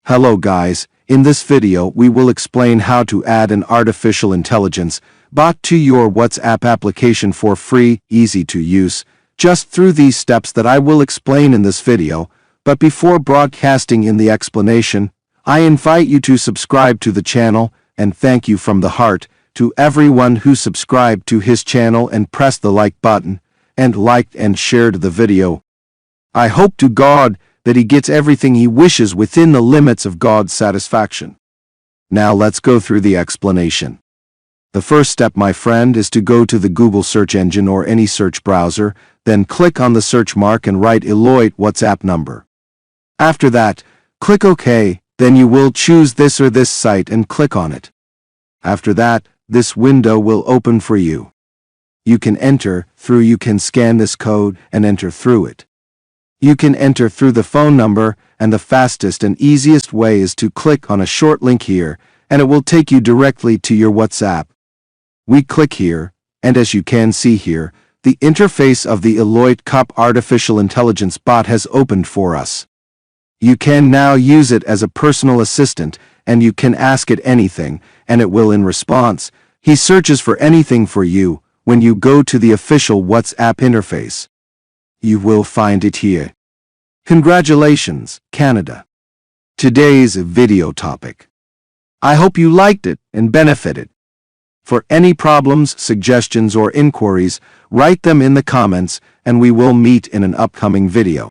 Hello guys, in this video we will explain how to add an artificial intelligence bot to your WhatsApp application for free, easy to use, just through these steps that I will explain in this video. But before broadcasting in the explanation, I invite you to subscribe to the channel, and thank you from the heart to everyone who subscribed to his channel and pressed the like button, and liked and shared the video. I hope to God that he gets everything he wishes within the limits of God's satisfaction. Now let's go through the explanation. The first step, my friend, is to go to the Google search engine or any search browser, then click on the search mark and write Eloit WhatsApp number. After that, click OK, then you will choose this or this site and click on it. After that, this window will open for you. You can scan this code and enter through it. You can enter through the phone number, and the fastest and easiest way is to click on a short link here, and it will take you directly to your WhatsApp. We click here, and as you can see here, the interface of the Eloit artificial intelligence bot has opened for us. You can now use it as a personal assistant, and you can ask it anything, and it will in response. He searches for anything for you. When you go to the official WhatsApp interface, you will find it here. Congratulations, Canada. Today's video topic. I hope you liked it and benefited. For any problems, suggestions, or inquiries, write them in the comments, and we will meet in an upcoming video.